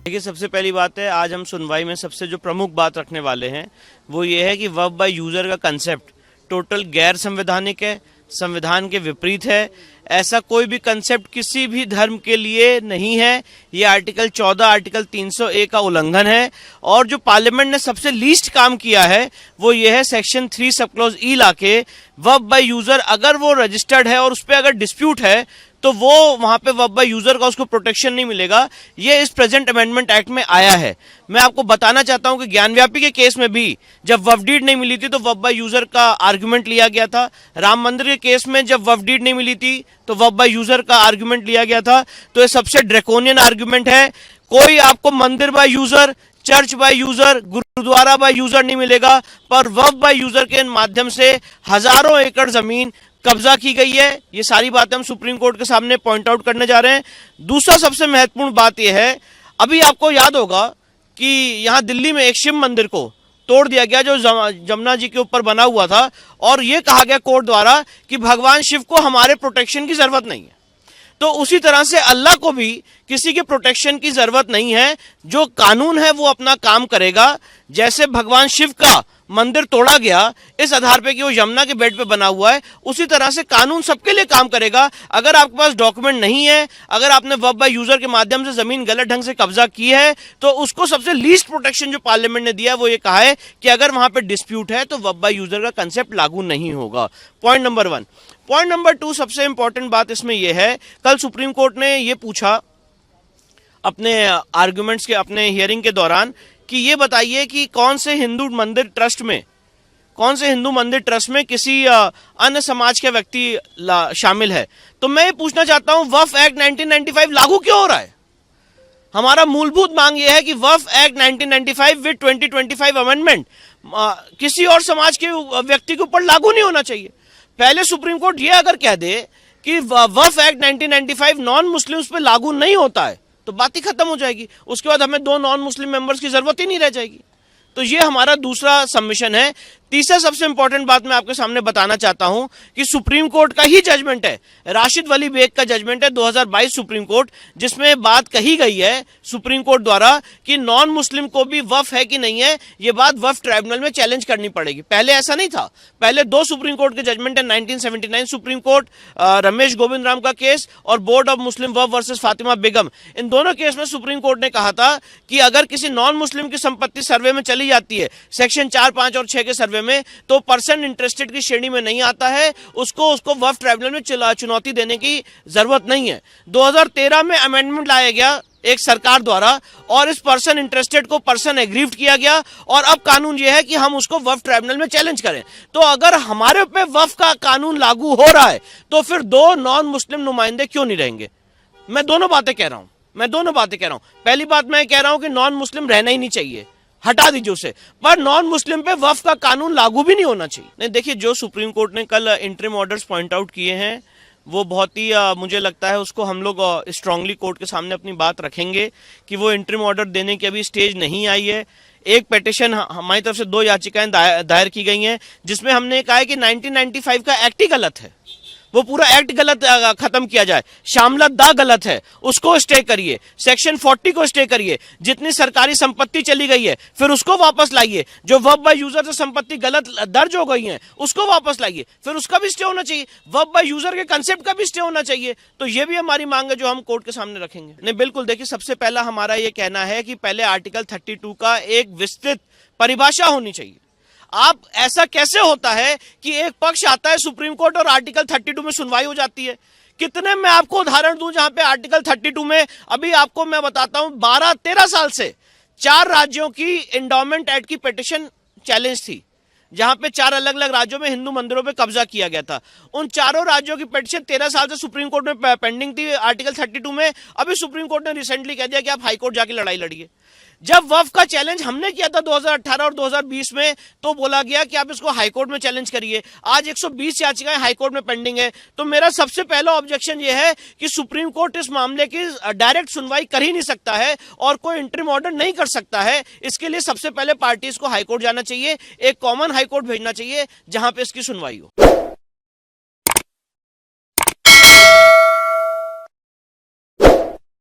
देखिए, सबसे पहली बात है, आज हम सुनवाई में सबसे जो प्रमुख बात रखने वाले हैं वो ये है कि वक्फ बाय यूजर का कंसेप्ट टोटल गैर संवैधानिक है, संविधान के विपरीत है। ऐसा कोई भी कंसेप्ट किसी भी धर्म के लिए नहीं है। ये आर्टिकल 14, आर्टिकल 301 का उल्लंघन है। और जो पार्लियामेंट ने सबसे लीस्ट काम किया है वो ये है सेक्शन 3 सब क्लॉज ई लाके वक्फ बाय यूजर अगर वो रजिस्टर्ड है और उस पर अगर डिस्प्यूट है तो वो वहां पे वक्फ बाय यूजर का उसको प्रोटेक्शन नहीं मिलेगा। ये इस प्रेजेंट अमेंडमेंट एक्ट में आया है। मैं आपको बताना चाहता हूं कि ज्ञानव्यापी के केस में भी जब वक्फ डीड नहीं मिली थी तो वक्फ बाय यूजर का आर्गुमेंट लिया गया था। राम मंदिर के केस में जब वक्फ डीड नहीं मिली थी तो वक्फ बाय यूजर का आर्गुमेंट लिया गया था। तो ये सबसे ड्रैकोनियन आर्गुमेंट है। कोई आपको मंदिर by user, church by user, गुरुद्वारा बाय यूजर नहीं मिलेगा, पर वक्फ बाय यूजर के माध्यम से हजारों एकड़ जमीन कब्जा की गई है। ये सारी बातें हम सुप्रीम कोर्ट के सामने पॉइंट आउट करने जा रहे हैं। दूसरा सबसे महत्वपूर्ण बात यह है, अभी आपको याद होगा कि यहां दिल्ली में एक शिव मंदिर को तोड़ दिया गया जो जमुना जी के ऊपर बना हुआ था, और यह कहा गया कोर्ट द्वारा कि भगवान शिव को हमारे प्रोटेक्शन की जरूरत नहीं है। तो उसी तरह से अल्लाह को भी किसी के प्रोटेक्शन की जरूरत नहीं है। जो कानून है वो अपना काम करेगा। जैसे भगवान शिव का मंदिर तोड़ा गया इस आधार पे कि वो यमुना के बेड पे बना हुआ है, उसी तरह से कानून सबके लिए काम करेगा। अगर आपके पास डॉक्यूमेंट नहीं है, अगर आपने वक्फ बाय यूजर के माध्यम से जमीन गलत ढंग से कब्जा की है, तो उसको सबसे लीस्ट प्रोटेक्शन जो पार्लियामेंट ने दिया वो ये कहा है कि अगर वहां पे डिस्प्यूट है तो वक्फ बाय यूजर का कंसेप्ट लागू नहीं होगा। Point number 1। पॉइंट नंबर 2, सबसे इंपॉर्टेंट बात इसमें यह है, कल सुप्रीम कोर्ट ने यह पूछा अपने आर्गुमेंट्स के अपने हियरिंग के दौरान कि ये बताइए कि कौन से हिंदू मंदिर ट्रस्ट में किसी अन्य समाज के व्यक्ति शामिल है। तो मैं ये पूछना चाहता हूं, वक्फ एक्ट 1995 लागू क्यों हो रहा है? हमारा मूलभूत मांग यह है कि वक्फ एक्ट 1995 विद 2025 अमेंडमेंट किसी और समाज के व्यक्ति के ऊपर लागू नहीं होना चाहिए। पहले सुप्रीम कोर्ट ये अगर कह दे कि वक्फ एक्ट 1995 नॉन मुस्लिम्स पे लागू नहीं होता है तो बात ही खत्म हो जाएगी। उसके बाद हमें 2 नॉन मुस्लिम मेंबर्स की जरूरत ही नहीं रह जाएगी। तो ये हमारा दूसरा सबमिशन है। तीसरा सबसे इंपॉर्टेंट बात मैं आपके सामने बताना चाहता हूं कि सुप्रीम कोर्ट का ही जजमेंट है, राशिद वली बेग का जजमेंट है 2022 सुप्रीम कोर्ट, जिसमें बात कही गई है सुप्रीम कोर्ट द्वारा कि नॉन मुस्लिम को भी वक्फ है कि नहीं है, ये बात वक्फ ट्राइब्यूनल में चैलेंज करनी पड़ेगी। पहले ऐसा नहीं था। पहले 2 सुप्रीम कोर्ट के जजमेंट है, 1979 सुप्रीम कोर्ट रमेश गोविंद राम का केस और board of Muslim Waqf versus Fatima Begum. इन दोनों केस में सुप्रीम कोर्ट ने कहा था कि अगर किसी नॉन मुस्लिम की संपत्ति सर्वे में चली जाती है सेक्शन 4, 5 और 6 के सर्वे में, तो पर्सन इंटरेस्टेड की श्रेणी में नहीं आता है, उसको वक्फ ट्राइब्यूनल में चुनौती देने की जरूरत नहीं है। 2013 में अमेंडमेंट लाया गया एक सरकार द्वारा और इस पर्सन इंटरेस्टेड को पर्सन एग्रीव्ड किया गया, और अब कानून यह है कि हम उसको वक्फ ट्राइब्यूनल में चैलेंज करें। तो अगर हमारे पे वक्फ का कानून लागू हो रहा है तो फिर 2 नॉन मुस्लिम नुमाइंदे क्यों नहीं रहेंगे? मैं दोनों बातें कह रहा हूं। पहली बात मैं कह रहा हूं कि नॉन मुस्लिम रहना ही नहीं चाहिए, हटा दीजिए उसे, पर नॉन मुस्लिम पे वक्फ का कानून लागू भी नहीं होना चाहिए। नहीं, देखिए, जो सुप्रीम कोर्ट ने कल इंटरिम ऑर्डर्स पॉइंट आउट किए हैं वो बहुत ही मुझे लगता है उसको हम लोग स्ट्रांगली कोर्ट के सामने अपनी बात रखेंगे कि वो इंटरिम ऑर्डर देने की अभी स्टेज नहीं आई है। एक पिटीशन हमारी तरफ से 2 याचिकाएं दायर की गई हैं जिसमें हमने कहा है कि 1995 का एक्ट ही गलत है, वो पूरा एक्ट गलत खत्म किया जाए। शामलत दा गलत है, उसको स्टे करिए। सेक्शन 40 को स्टे करिए। जितनी सरकारी संपत्ति चली गई है फिर उसको वापस लाइए। जो वक्फ बाय यूजर से संपत्ति गलत दर्ज हो गई है उसको वापस लाइए, फिर उसका भी स्टे होना चाहिए। वक्फ बाय यूजर के कंसेप्ट का भी स्टे होना चाहिए। तो ये भी हमारी मांग है जो हम कोर्ट के सामने रखेंगे। नहीं, बिल्कुल, देखिए, सबसे पहला हमारा ये कहना है कि पहले आर्टिकल 32 का एक विस्तृत परिभाषा होनी चाहिए। आप ऐसा कैसे होता है कि एक पक्ष आता है सुप्रीम कोर्ट और आर्टिकल 32 में सुनवाई हो जाती है? कितने मैं आपको उदाहरण दूं जहां पे आर्टिकल 32 में, अभी आपको मैं बताता हूं, 12-13 साल से 4 राज्यों की एंडोमेंट एक्ट की पिटीशन चैलेंज थी, जहां पे 4 अलग अलग राज्यों में हिंदू मंदिरों पे कब्जा किया गया था। उन चारों राज्यों की पिटीशन 13 साल से सुप्रीम कोर्ट में पेंडिंग थी आर्टिकल 32 में। अभी सुप्रीम कोर्ट ने रिसेंटली कह दिया कि आप हाईकोर्ट जाके लड़ाई लड़िए। जब वक्फ का चैलेंज हमने किया था 2018 और 2020 में, तो बोला गया कि आप इसको हाईकोर्ट में चैलेंज करिए। आज 120 याचिकाएं हाईकोर्ट में पेंडिंग है। तो मेरा सबसे पहला ऑब्जेक्शन यह है कि सुप्रीम कोर्ट इस मामले की डायरेक्ट सुनवाई कर ही नहीं सकता है और कोई इंटरिम ऑर्डर नहीं कर सकता है। इसके लिए सबसे पहले पार्टीज को हाईकोर्ट जाना चाहिए, एक कॉमन हाईकोर्ट भेजना चाहिए जहां पे इसकी सुनवाई हो।